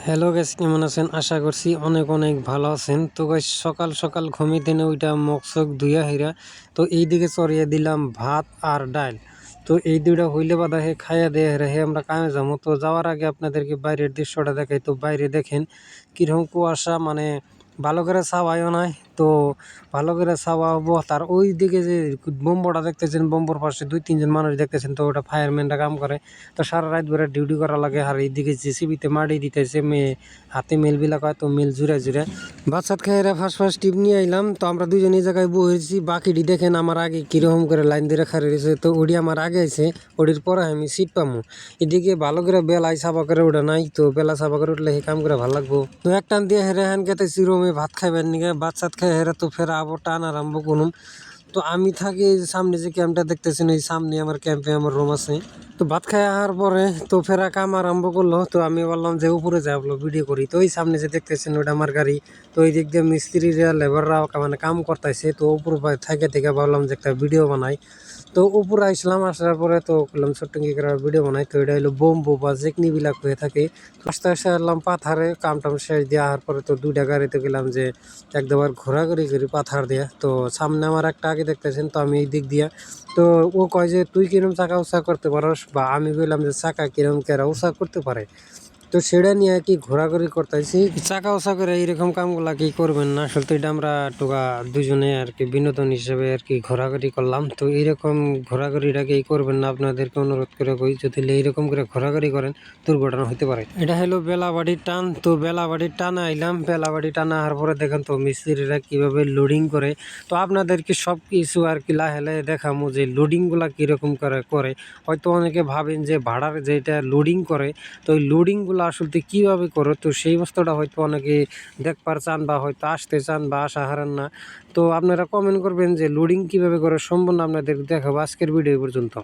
Hello guys, কেমন আছেন? আশা করছি অনেক অনেক ভালো আছেন। তো গাইস, সকাল সকাল ঘুমিয়ে না ওইটা মুখ চোখ ধুইয়া হইরা তো এইদিকে চড়িয়ে দিলাম ভাত আর ডাল। তো এই দুইটা হইলে বাদা হে খাইয়া দিয়ে হে আমরা কামে যাবো। তো যাওয়ার আগে আপনাদেরকে বাইরের দৃশ্যটা দেখাই। তো বাইরে দেখেন কিরকম কুয়াশা, মানে ভালো করে ছাওয়াইও নাই। তো ভালো করে ছাওয়া হবো, তার ওই দিকে যে বোম্বটা দেখতেছেন, বোম্বর পাশে 2-3 জন মানুষ দেখতেছেন। তো ওটা ফায়ারম্যানরা কাম করে। তো সারা রাত ধরে ডিউটি করা লাগে। আর এইদিকে জেসিবিতে মাটি দিতেছে, হাতে মেলবিলাক হয়। তো মেল জুড়ে জুড়ে ভাত সাত খাই ফার্স্ট টিপ নিয়ে আইলাম। তো আমরা দুজন এই জায়গায় বসেছি। বাকিটি দেখেন আমার আগে কিরকম করে লাইন দিয়ে রাখা রয়েছে। তো ওডি আমার আগে আছে, ওডির পরে আমি সিট পামু। এদিকে ভালো করে বেলায় সাফা করে ওটা নাই। তো বেলা সাফা করে উঠলে সেই কাম করে ভালো লাগবো। তো এক টান দিয়ে হেরে হ্যান খেতে রুমে ভাত খাইবেন নিকে, ভাত সাত খাই হেরে তো ফের আবার টান আরম্ভ করুন। তো আমি থাকি এই যে সামনে যে ক্যাম্পটা দেখতেছেন, এই সামনে আমার ক্যাম্পে আমার রুম আছে। তো ভাত খাই আসার পরে তো ফেরা কাম আরম্ভ করলো। তো আমি বললাম যে উপরে যাবো ভিডিও করি। তো ওই সামনে যে দেখতেছেন ওটা আমার গাড়ি। তো এই দিক দিয়ে মিস্ত্রিরা লেবাররা মানে কাম করতেছে। তো উপর থেকে থেকে ভাবলাম যে একটা ভিডিও বানাই। তো উপরে আসলাম, আসার পরে তো বললাম ছোট্ট কি করে ভিডিও বানাই। তো এটা হলো বোম্বু বা জেকনি বিলাক হয়ে থাকে। আস্তে আস্তে আসলাম পাথারে, কাম টাম শেষ দিয়ে আসার পরে তো দুইটা গাড়িতে গেলাম যে একদমবার ঘোরাঘুরি করি পাথার দিয়ে। তো সামনে আমার একটা আগে দেখতেছেন, তো আমি এই দিক দিয়া। তো ও কয় যে তুই কিরম চাকা উঁচা করতে পারস, বা আমি বললাম যে চাকা কিরম কেরা উঁচা করতে পারে। তো সেটা নিয়ে আর কি ঘোরাঘুরি করতেছি। চাকা উঁচা করে এইরকম কামগুলা কি করবেন না, আসলে এটা আমরা টোকা দুজনে আর কি বিনোদন হিসেবে আর কি ঘোরাঘুরি করলাম। তো এইরকম ঘোরাঘুরিটাকে এই করবেন না, আপনাদেরকে অনুরোধ করে কই, যদি এইরকম করে ঘোরাঘুরি করেন দুর্ঘটনা হতে পারে। এটা হলো বেলাবাড়ির টান। তো বেলাবাড়ির টানা আইলাম। বেলাবাড়ি টানা আসার পরে দেখেন তো মিস্ত্রিরা কিভাবে লোডিং করে। তো আপনাদেরকে সব কিছু আর কি লাহে দেখামো যে লোডিং গুলা কিরকম করে করে। হয়তো অনেকে ভাবেন যে ভাড়ার যেটা লোডিং করে, তো ওই লোডিংগুলো আসলে কীভাবে করে, তো সেই বস্তুটা হয়তো অনেকে দেখবার চান বা হয়তো আসতে চান বা আশা হারান না। তো আপনারা কমেন্ট করবেন যে লোডিং কীভাবে করে, সম্পূর্ণ আপনাদের দেখাবো আজকের ভিডিও পর্যন্ত।